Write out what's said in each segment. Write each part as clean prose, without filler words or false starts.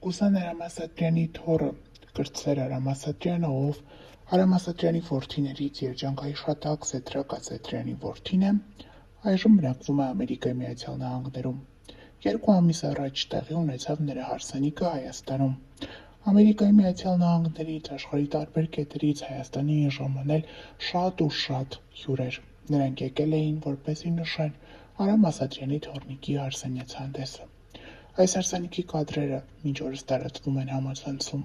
Կուսան Արամասատրյանի թոռը կրտսեր Արամ Ասատրյանը, ով Արամ Ասատրյանի որդիներից երջանկայիշատակ Սեդրակ Ասատրյանի որդին է, այժմ բնակվում է Ամերիկայի Միացյալ Նահանգներում։ 2 ամիս առաջ տեղի ունեցավ նրա հարսանիքը Հայաստանում։ Ամերիկայի Միացյալ Նահանգներից, աշխարհի տարբեր կետերից Հայաստանի էին ժամանել շատ ու շատ հյուրեր։ Նրանք եկել էին, որպեսզի նշեն Արամ Ասատրյանի թոռնիկի հարսանյաց հանդեսը։ Այս հարսանիքի կադրերը մինչ օրս տարածվում են համացանցում։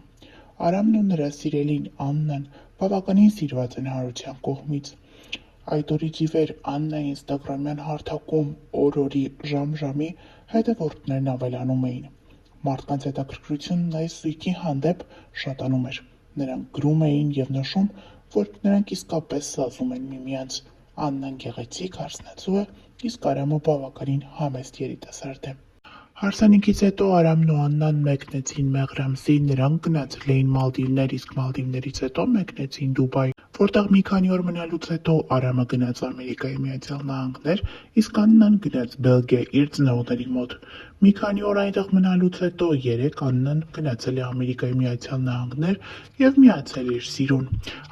Արամն ու նրա սիրելին Աննան բավականին սիրված են հանրության կողմից։ Այդ օրից ի վեր Աննայի ինստագրամյան հարթակում օր-օրի, ժամ-ժամի հետևորդներն ավելանում էին։ Մարդկանց հետաքրքրությունն այս զույգի հանդեպ շատանում էր։ Նրանք գրում էին և նշում, որ նրանք իսկապես սազում են միմյանց։ Աննան գեղեցիկ հարսնացու է, իսկ Արամը բավականին համեստ երիտասարդ է։ Հարսանիքից հետո Արամն ու Աննան մեկնեցին Մեղրամսի, նրանք գնացել էին Մալդիվներ, իսկ Մալդիվներից հետո մեկնեցին Դուբայ, որտեղ մի քանի օր մնալուց հետո Արամը գնաց Ամերիկայի Միացյալ Նահանգներ, իսկ Աննան գնաց Բելգիա իր ծնողների մոտ։ Մի քանի օր այնտեղ մնալուց հետո երեկ Աննան գնացել է Ամերիկայի Միացյալ Նահանգներ և միացել իր սիրուն։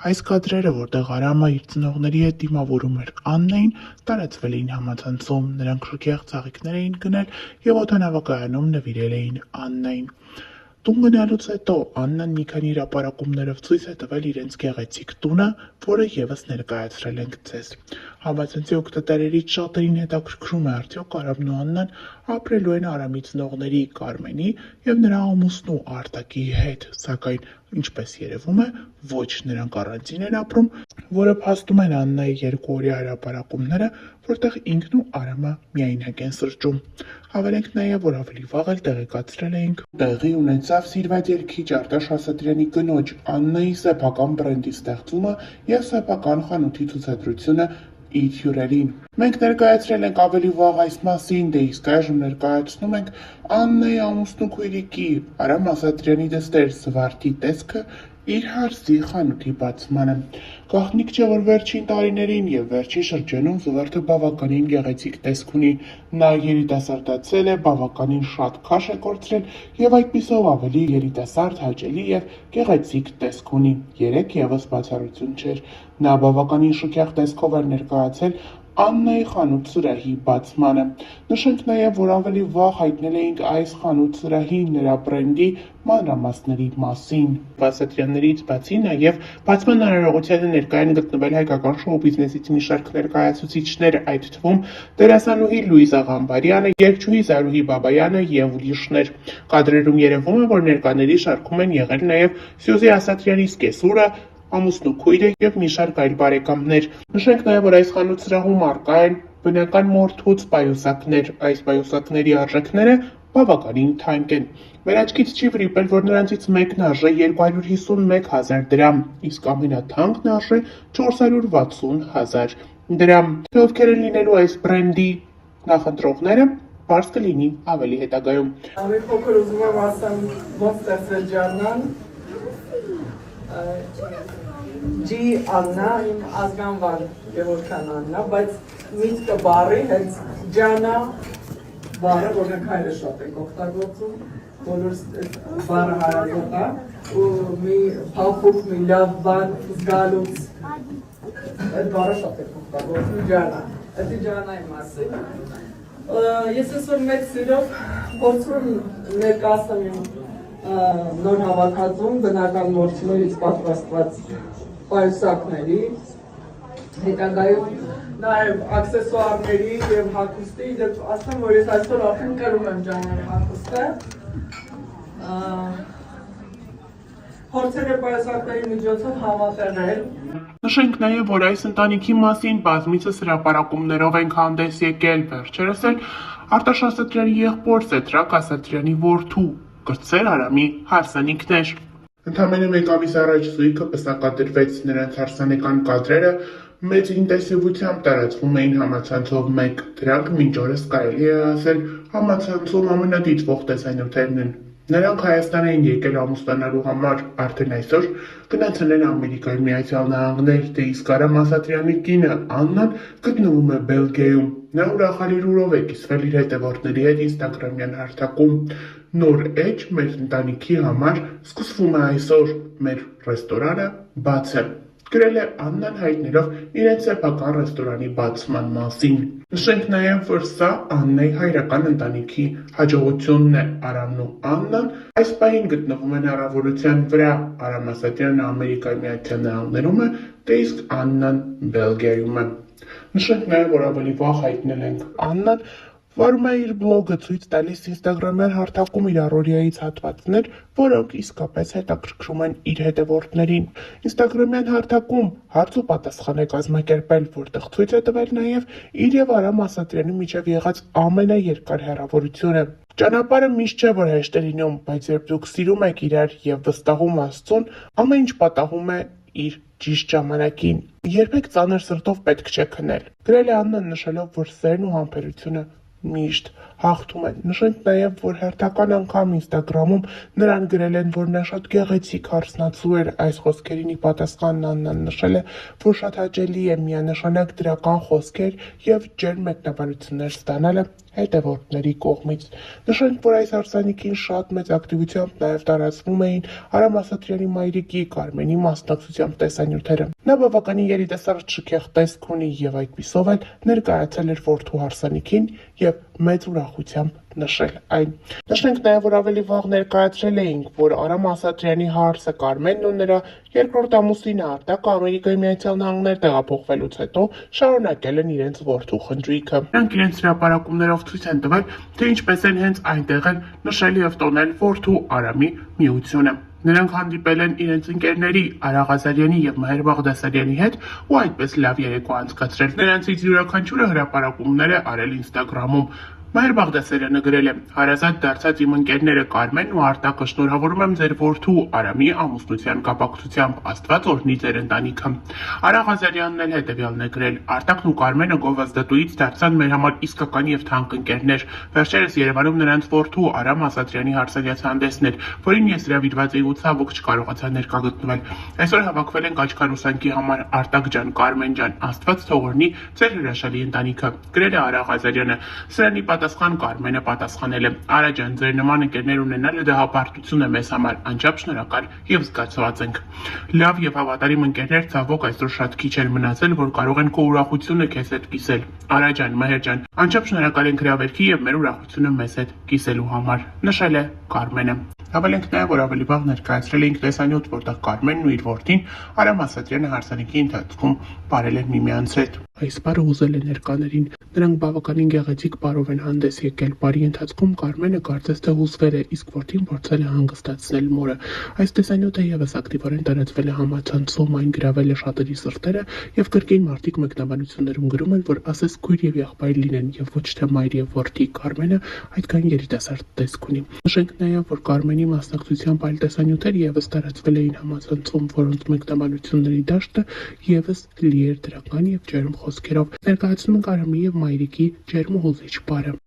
Այս կադրերը, որտեղ Արամը իր ծնողների հետ դիմավորում էր Աննային, տարածվել էին համացանցում, նրանք շքեղ ծաղիկներ էին գնել և օդանավակայանում նվիրել էին Աննային։ Տուն գնալուց հետո Աննան մի քանի հրապարակումներով ցույց է տվել իրենց գեղեցիկ տունը, որը ևս ներկայացրել ենք ձեզ։ Համացանցի օգտատերերից շատերին հետաքրքրում է, արդյոք Արամն ու Աննան ապրելու են Արամի ծնողների Կարմենի և նրա ամուսնու Արտակի հետ, սակայն ինչպես երևում է, ոչ, նրանք առանձին են ապրում, որը փաստում են Աննայի 2-օրյա հրապարակումները, որտեղ ինքն ու Արամը միայնակ են սրճում։ Հավելենք նաև, որ ավելի վաղ էլ տեղեկացրել էինք, տեղի ունեցավ սիրված երգիչ Արտաշ Ասատրյանի կնոջ Աննայի սեփական բրենդի ստեղծումը և սեփական խանութի ցուցադրությունը իր հյուրերին։ Մենք ներկայացրել ենք ավելի վաղ այս մասին, դե իսկ այժմ ներկայացնում ենք Աննայի ամուսնու քույրիկի Արամ Ասատրյանի դստեր Զվարթի տեսքը իր հարսի խանութի բացմանը։ Գաղտնիք չէ, որ վերջին տարիներին և վերջին շրջանում Զվարթը բավականին գեղեցիկ տեսք ունի։ Նա երիտասարդացել է, բավականին շատ քաշ է կորցրել և այդպիսով ավելի երիտասարդ, հաճելի և գեղեցիկ տեսք ունի։ Երեկ ևս բացառություն չէր։ Նա բավականին շքեղ տեսքով էր ներկայացել Աննայի խանութ սրահի բացմանը։ Նշենք նաև, որ ավելի վաղ հայտնել էինք այս խանութ սրահի նրա բրենդի մանրամասների մասին։ Ասատրյաններից բացի նաև բացման արարողությանը ներկա են գտնվել հայկական շոու բիզնեսից մի շարք ներկայացուցիչներ, այդ թվում դերասանուհի Լուիզա Ղամբարյանը, երգչուհի Զարուհի Բաբայանը և ուրիշներ։ Կադրերում երևում է, որ ներկաների շարքում են եղել նաև Սյուզի Ասատրյանի սկեսուրը, ամուսնու քույրը և մի շարք այլ բարեկամներ։ Նշենք նաև, որ այս խանութ սրահում առկա են բնական մորթուց պայուսակներ։ Այս պայուսակների արժեքները բավականին թանկ են։ Մեր աչքից չի վրիպել, որ նրանցից մեկն արժե 251,000 դրամ, իսկ ամենաթանկն արժե 460,000 դրամ։ Թե ովքեր են լինելու այս բրենդի նախընտրողները, պարզ կլինի ավելի հետագայում։ Ամեն փոքր ուզում եմ ասեմ, ոնց ստեղծվել Ջաննան։ G Աննա, իմ ազգանվան Գևորգյան Աննա, բայց միտքը բառի հենց Ջանա բառը, որ մենք հայերը շատ ենք օգտագործում, բոլորս բառը հարազատ է, ու մի փափուկ, մի լավ բան զգալուց այդ բառը շատ ենք օգտագործում, Ջանա, դա Ջանայի մասին։ Ես այսօր մեծ սիրով փորձում եմ ներկայացնել իմ նոր հավաքածուն բնական մորթիներից պատրաստված պայուսակների, հետագայում նաև աքսեսուարների և հագուստի, դեպ ասեմ, որ ես այսօր արդեն կրում եմ Ջանայի հագուստը։ Փորձել եմ պայուսակների միջոցով համատեղել։ Նշենք նաև, որ այս ընտանիքի մասին բազմիցս հրապարակումներով ենք հանդես եկել, վերջերս էլ Արտաշ Ասատրյանի եղբոր Սեդրակ Ասատրյանի որդու կրտսեր Արամի հարսանիքներ։ Ընդամենը մեկ ամիս առաջ զույգը պսակադրվեց, նրանց հարսանեկան կադրերը մեծ ինտենսիվությամբ տարածվում էին համացանցով մեկ, դրանք մինչ օրս կարելի է ասել համացանցում ամենադիտվող տեսանյութերն են։ Նրանք Հայաստան էին եկել ամուսնանալու համար, արդեն այսօր գնացել են Ամերիկայի Միացյալ Նահանգներ, դե իսկ Արամ Ասատրյանի կինը Աննան գտնվում է Բելգիայում։ Նա ուրախալիրուրով է կիսվել իր հետևորդների հետ ինստագրամյան հարթակում։ Նոր էջ մեր ընտանիքի համար սկսվում է այսօր, մեր ռեստորանը բաց է։ Գրել է Աննան հայտնելով իրենց սեփական ռեստորանի բացման մասին։ Նշենք նաև, որ սա Աննայի հայրական ընտանիքի հաջողությունն է։ Արամն ու Աննան այս պահին գտնվում են առավոտության վրա։ Արամ Ասատրյանը Ամերիկայի Միացյալ Նահանգներում է, դե իսկ Աննան Բելգիայում է։ Նշենք նաև, որ ավելի վաղ հայտնել ենք Աննան վարում է իր բլոգը ցույց տալիս ինստագրամյան հարթակում իր առօրյայից հատվածներ, որոնք իսկապես հետաքրքրում են իր հետևորդներին։ Ինստագրամյան հարթակում հարց ու պատասխան է կազմակերպել, որտեղ ցույց է տվել նաև իր եւ Արամ Ասատրյանի միջև եղած ամենաերկար հեռավորությունը։ Ճանապարհը միշտ չէ, որ հեշտ է լինում, բայց երբ դուք սիրում եք իրար եւ վստահում Աստծուն, ամեն ինչ պատահում է իր ճիշտ ժամանակին։ Երբեք ծանր սրտով պետք չէ քնել։ Գրել է Աննան նշելով, որ սերն ու համբերությունը միշտ հաղթում են։ Նշենք նաև, որ հերթական անգամ ինստագրամում նրան գրել են, որ նա շատ գեղեցիկ հարսնացու էր։ Այս խոսքերին ի պատասխան Աննան նշել է, որ շատ հաճելի է միանշանակ դրական խոսքեր եւ ջերմ մեկնաբանություններ ստանալը հետևորդների կողմից։ Նշենք, որ այս հարսանիքին շատ մեծ ակտիվությամբ նաև տարածվում էին Արամ Ասատրյանի մայրիկի Կարմենի մասնակցությամբ տեսանյութերը։ Նա բավականին երիտասարդ շքեղ տեսք ունի եւ այդպիսով էլ ներկայացել էր որդու հարսանիքին եւ մեծ ուրախությամբ նշել այն։ Նշենք նաև, որ ավելի վաղ ներկայացրել էինք, որ Արամ Ասատրյանի հարսը Կարմենն ու նրա երկրորդ ամուսինը Արտակը Ամերիկայի Միացյալ Նահանգներ տեղափոխվելուց հետո շարունակել են իրենց որդու խնդրույքը։ Նրանք իրենց հրապարակումներով ցույց են տվել, թե ինչպես են հենց այնտեղ էլ նշել եւ տոնել որդու Արամի միությունը։ Նրանք հանդիպել են իրենց ընկերների Արա Ղազարյանի եւ Մհեր Բաղդասարյանի հետ ու այդպես լավ երեկո անցկացրել։ Նրանցից յուրաքանչյուրը հրապարակումներ է արել ինստագրամում։ Մհեր Բաղդասարյանը գրել է. «Հարազատ դարձած իմ ընկերները Կարմենն ու Արտակը շնորհավորում եմ ձեր որդու Արամի ամուսնության կապակցությամբ, Աստված օրհնի ձեր ընտանիքը»։ Արա Ղազարյանն էլ հետևյալն է գրել. «Արտակն ու Կարմենը գովազդատուից դարձան մեր համար իսկական եւ թանկ ընկերներ։ Վերջերս Երևանում նրանց որդու Արամ Ասատրյանի հարսանյաց հանդեսն էր, որին ես հրավիրված էի ու ցավոք չկարողացա ներկա գտնվել։ Այսօր հավաքվել ենք աչքարուսանքի համար, Արտակ ջան, Կարմեն ջան, Աստված թող օրհնի ձեր հրաշալի ընտանիքը», գրել է Արա Ղազարյանը։ Սրանի պատասխան Կարմենը պատասխանել է. «Արա ջան, ձեր նման ընկերներ ունենալը դա հպարտություն է մեզ համար, անչափ շնորհակալ եւ զգացված ենք։ Լավ եւ հավատարիմ ընկերներ ցավոք այսօր շատ քիչ են մնացել, որ կարող են քո ուրախությունը քեզ հետ կիսել։ Արա ջան, Մհեր ջան, անչափ շնորհակալ ենք հրավերքի եւ մեր ուրախությունը մեզ հետ կիսելու համար», նշել է Կարմենը։ Հավելենք նաև, որ ավելի վաղ ներկայացրել էինք տեսանյութ, որտեղ Կարմենն ու իր որդին Արամ Ասատրյանը հարսանիքի ընթացքում բարել են միմյանց հետ։ Այս պարը ուզել է ներկաներին։ Նրանք բավականին գեղեցիկ պարով են հանդես եկել։ Բարի ընթացքում Կարմենը կարծես թե հուզվել է, իսկ որդին փորձել է հանգստացնել մորը։ Այս տեսանյութը եւս ակտիվորեն տարածվել է համացանցում, այն գրավել է շատերի սրտերը եւ կրկին մարդիկ մեկնաբանություններում գրում են, որ ասես քույր եւ եղբայր լինեն եւ ոչ թե մայր եւ որդի։ Կարմենը այդքան երիտասարդ տեսք ունի։ Նշենք նաեւ, որ Կարմենի մասնակցությամբ այլ տեսանյութեր եւս տարածվել էին համացանցում, որոնց մեկնաբանությունների դաշտը եւս լի էր դրական եւ ջերմ խոսքերով։ Ներկայացնում ենք Արամի եւ մայրիկի ջերմ ու հուզիչ պարը։